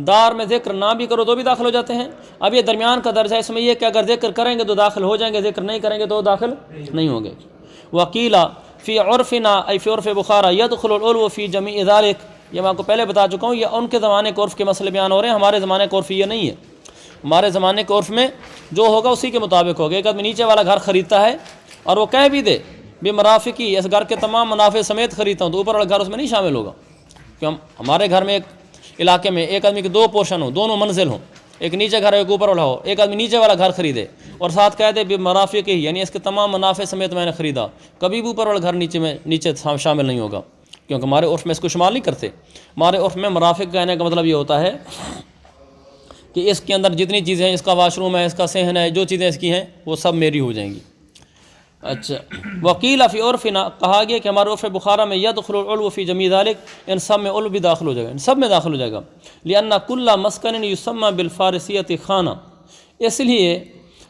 دار میں ذکر نہ بھی کرو تو بھی داخل ہو جاتے ہیں۔ اب یہ درمیان کا درجہ اس میں یہ کہ اگر ذکر کریں گے تو داخل ہو جائیں گے، ذکر نہیں کریں گے تو داخل نہیں ہوں گے۔ وَقِيلَ فِي عُرْفِنَا أي فِي عُرْفِ بُخَارَى يَدْخُلُ الْعُلْوُ فِي جَمِيعِ ذَلِكَ، یہ میں آپ کو پہلے بتا چکا ہوں، یہ ان کے زمانے کے عرف کے مسئلے بیان ہو رہے ہیں، ہمارے زمانے کے عرف یہ نہیں ہے۔ ہمارے زمانے کے عرف میں جو ہوگا اسی کے مطابق ہوگا۔ ایک آدمی نیچے والا گھر خریدتا ہے اور وہ کہہ بھی دے بے مرافقی اس گھر کے تمام منافع سمیت خریدتا ہوں، تو اوپر والا گھر اس میں نہیں شامل ہوگا، کہ ہمارے گھر میں ایک علاقے میں ایک آدمی کے 2 پورشن ہوں، دونوں منزل ہوں، ایک نیچے گھر ہے ایک اوپر والا ہو، ایک آدمی نیچے والا گھر خریدے اور ساتھ کہہ دے بے مرافقی یعنی اس کے تمام منافع سمیت میں نے خریدا، کبھی بھی اوپر والا گھر نیچے شامل نہیں ہوگا، کیونکہ ہمارے عرف میں اس کو شمال نہیں کرتے۔ ہمارے عرف میں مرافق کہنے کا مطلب یہ ہوتا ہے کہ اس کے اندر جتنی چیزیں ہیں، اس کا واش روم ہے، اس کا صحن ہے، جو چیزیں اس کی ہیں وہ سب میری ہو جائیں گی۔ اچھا، وکیل فی عرفنا کہا گیا کہ ہمارے عرف بخارا میں یدخل العلو فی جمیع ذلک، ان سب میں علو بھی داخل ہو جائے گا، ان سب میں داخل ہو جائے گا، لأن کل مسکن یسمى بالفارسیۃ خانہ، اس لیے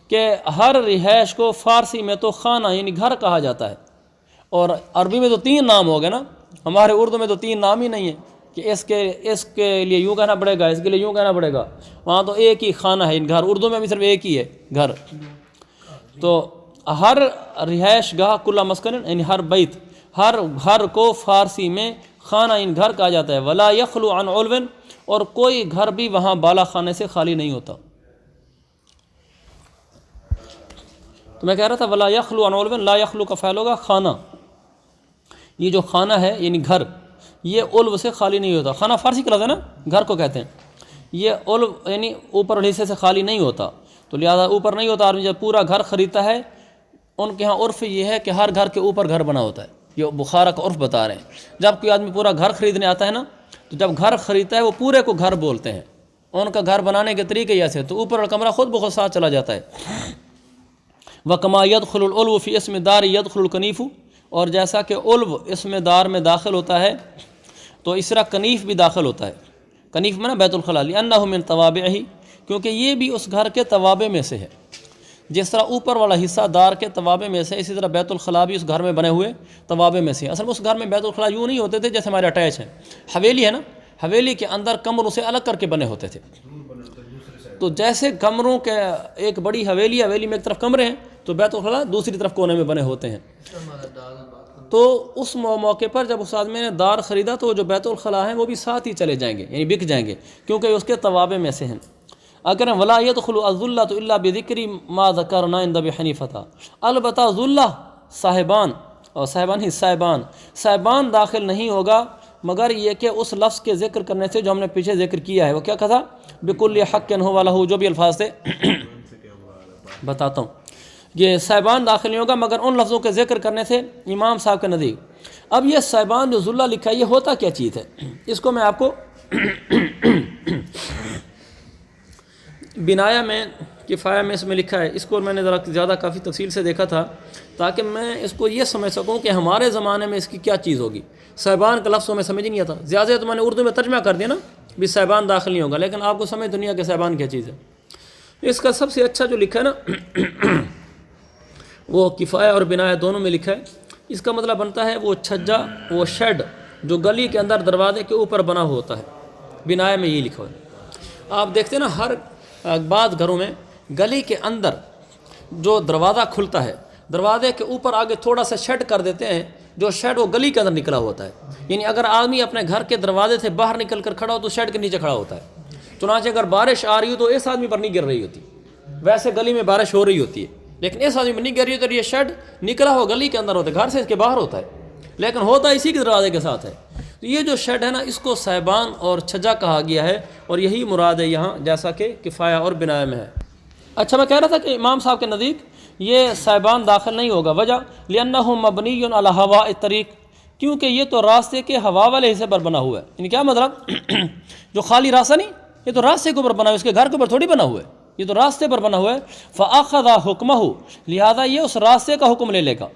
کہ ہر رہائش کو فارسی میں تو خانہ یعنی گھر کہا جاتا ہے، اور عربی میں تو 3 نام ہو گئے نا، ہمارے اردو میں تو 3 نام ہی نہیں ہیں کہ اس کے لیے یوں کہنا پڑے گا، اس کے لیے یوں کہنا پڑے گا، وہاں تو ایک ہی خانہ ہے، گھر اردو میں بھی صرف ایک ہی ہے گھر۔ تو ہر رہائش گاہ کل مسکن یعنی ہر بیت، ہر گھر کو فارسی میں خانہ ان گھر کہا جاتا ہے، ولا یخلو عن علو، اور کوئی گھر بھی وہاں بالا خانے سے خالی نہیں ہوتا۔ تو میں کہہ رہا تھا ولا یخلو عن علو، لا یخلو کا فعل ہوگا خانہ، یہ جو خانہ ہے یعنی گھر، یہ علو سے خالی نہیں ہوتا۔ خانہ فارسی کا لفظ ہے نا، گھر کو کہتے ہیں، یہ علو یعنی اوپر والے حصے سے خالی نہیں ہوتا، تو لہٰذا اوپر نہیں ہوتا۔ آدمی جب پورا گھر خریدتا ہے، ان کے ہاں عرف یہ ہے کہ ہر گھر کے اوپر گھر بنا ہوتا ہے، یہ بخارا کا عرف بتا رہے ہیں۔ جب کوئی آدمی پورا گھر خریدنے آتا ہے نا، تو جب گھر خریدتا ہے وہ پورے کو گھر بولتے ہیں، ان کا گھر بنانے کے طریقے ایسے، تو اوپر والا کمرہ خود بخود ساتھ چلا جاتا ہے۔ وَكَمَا يَدْخُلُ الْعُلْوُ فِي اسْمِ دَارِ يَدْخُلُ الْكَنِيفُ، اور جیسا کہ علو اسم دار میں داخل ہوتا ہے تو اس طرح کنیف بھی داخل ہوتا ہے۔ کنیف میں نا بیت الخلاء، لِأَنَّهُ مِن طَوَابِعِهِ، کیونکہ یہ بھی اس گھر کے توابع میں سے ہے، جس طرح اوپر والا حصہ دار کے توابع میں سے، اسی طرح بیت الخلاء بھی اس گھر میں بنے ہوئے توابع میں سے۔ اصل میں اس گھر میں بیت الخلاء یوں نہیں ہوتے تھے جیسے ہمارے اٹیچ ہیں، حویلی ہے نا، حویلی کے اندر کمروں سے الگ کر کے بنے ہوتے تھے، تو جیسے کمروں کے ایک بڑی حویلی میں ایک طرف کمرے ہیں، تو بیت الخلاء دوسری طرف کونے میں بنے ہوتے ہیں۔ تو اس موقع پر جب اس آدمی نے دار خریدا تو جو بیت الخلاء ہیں وہ بھی ساتھ ہی چلے جائیں گے، یعنی بک جائیں گے، کیونکہ اس کے توابع میں سے ہیں۔ اگر ولا يدخل الذلة الا بذکر ما ذکرنا عند ابی حنیفہ، البتہ ذلہ صاحبان، اور صاحبان داخل نہیں ہوگا مگر یہ کہ اس لفظ کے ذکر کرنے سے جو ہم نے پیچھے ذکر کیا ہے۔ وہ کیا کہا؟ بکل حق هو له، جو بھی الفاظ تھے بتاتا ہوں، یہ صاحبان داخل نہیں ہوگا مگر ان لفظوں کے ذکر کرنے سے امام صاحب کے نزدیک۔ اب یہ صاحبان جو ذلہ لکھا ہے یہ ہوتا کیا چیز ہے، اس کو میں آپ کو بنایا میں کفایہ میں اس میں لکھا ہے، اس کو میں نے ذرا زیادہ کافی تفصیل سے دیکھا تھا تاکہ میں اس کو یہ سمجھ سکوں کہ ہمارے زمانے میں اس کی کیا چیز ہوگی۔ صاحبان کا لفظ میں سمجھ نہیں آتا، زیادہ تو میں نے اردو میں ترجمہ کر دیا نا بھی صاحبان داخل نہیں ہوگا، لیکن آپ کو سمجھ دنیا کے صاحبان کیا چیز ہے۔ اس کا سب سے اچھا جو لکھا ہے نا وہ کفایہ اور بنایا دونوں میں لکھا ہے۔ اس کا مطلب بنتا ہے وہ چھجا، وہ شیڈ جو گلی کے اندر دروازے کے اوپر بنا ہوتا ہے، بنایا میں یہ لکھا ہے۔ آپ دیکھتے ہیں نا ہر بعض گھروں میں گلی کے اندر جو دروازہ کھلتا ہے، دروازے کے اوپر آگے تھوڑا سا شیڈ کر دیتے ہیں، جو شیڈ وہ گلی کے اندر نکلا ہوتا ہے، یعنی اگر آدمی اپنے گھر کے دروازے سے باہر نکل کر کھڑا ہو تو شیڈ کے نیچے کھڑا ہوتا ہے، چنانچہ اگر بارش آ رہی ہو تو اس آدمی پر نہیں گر رہی ہوتی، ویسے گلی میں بارش ہو رہی ہوتی ہے لیکن اس آدمی پر نہیں گر رہی ہوتی، تو یہ شیڈ نکلا ہو گلی کے اندر ہوتا ہے، گھر سے اس کے باہر ہوتا ہے لیکن ہوتا اسی کے دروازے کے ساتھ ہے۔ تو یہ جو شیڈ ہے نا اس کو صاحبان اور چھجا کہا گیا ہے، اور یہی مراد ہے یہاں جیسا کہ کفایہ اور بنایا میں ہے۔ اچھا، میں کہہ رہا تھا کہ امام صاحب کے نزدیک یہ صاحبان داخل نہیں ہوگا، وجہ لأنه مبنی علی ہواء الطریق، کیونکہ یہ تو راستے کے ہوا والے حصے پر بنا ہوا ہے۔ یعنی کیا مطلب؟ جو خالی راستہ نہیں، یہ تو راستے کے اوپر بنا ہوا ہے، اس کے گھر کے اوپر تھوڑی بنا ہوا ہے، یہ تو راستے پر بنا ہوا ہے۔ فأخذ حکمہ، لہذا یہ اس راستے کا حکم لے لے گا،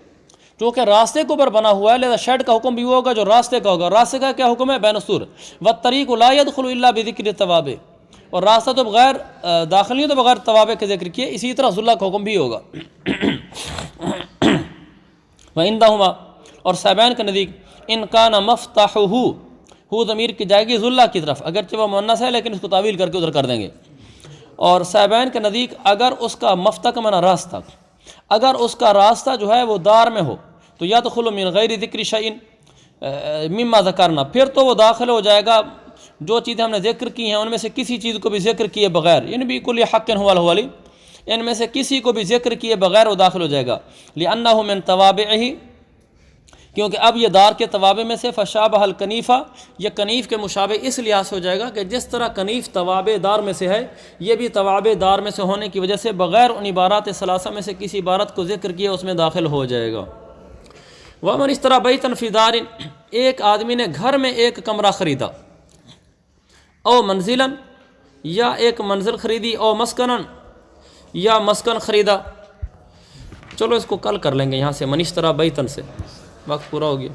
چونکہ راستے کے اوپر بنا ہوا ہے لہذا شیڈ کا حکم بھی وہ ہوگا جو راستے کا ہوگا۔ راستے کا کیا حکم ہے؟ بین السور والطریق لا يدخل الا بذکر التوابع، اور راستہ تو بغیر داخل نہیں تو بغیر توابع کے ذکر کیے، اسی طرح ذلہ کا حکم بھی ہوگا۔ وعندہما، اور صاحبین کے نزدیک، ان کان مفتاحہ، ہو ضمیر کی جائے گی ذلہ کی طرف، اگرچہ وہ مؤنث ہے لیکن اس کو تعویل کر کے ادھر کر دیں گے۔ اور صاحبین کے نزدیک اگر اس کا مفتح کا معنی راستہ، اگر اس کا راستہ جو ہے وہ دار میں ہو تو یدخل من غیر ذکر شیء مما ذکرنا، پھر تو وہ داخل ہو جائے گا جو چیزیں ہم نے ذکر کی ہیں ان میں سے کسی چیز کو بھی ذکر کیے بغیر، یعنی بالکل یہ حق ہوا الحوالی، ان میں سے کسی کو بھی ذکر کیے بغیر وہ داخل ہو جائے گا، لأنہ من توابعہ، کیونکہ اب یہ دار کے توابع میں سے، فشابہ الکنیفہ، یہ کنیف کے مشابہ اس لحاظ سے ہو جائے گا کہ جس طرح کنیف توابع دار میں سے ہے، یہ بھی توابع دار میں سے ہونے کی وجہ سے بغیر ان عبارات ثلاثہ میں سے کسی عبارت کو ذکر کیے اس میں داخل ہو جائے گا۔ وَمَنْ اشْتَرَىٰ بَيْتًا فِي دَارٍ، ایک آدمی نے گھر میں ایک کمرہ خریدا، او منزلاً، یا ایک منزل خریدی، او مسکناً، یا مسکن خریدا۔ چلو اس کو کل کر لیں گے یہاں سے، من اشتریٰ بیتن سے، وقت پورا ہو گیا۔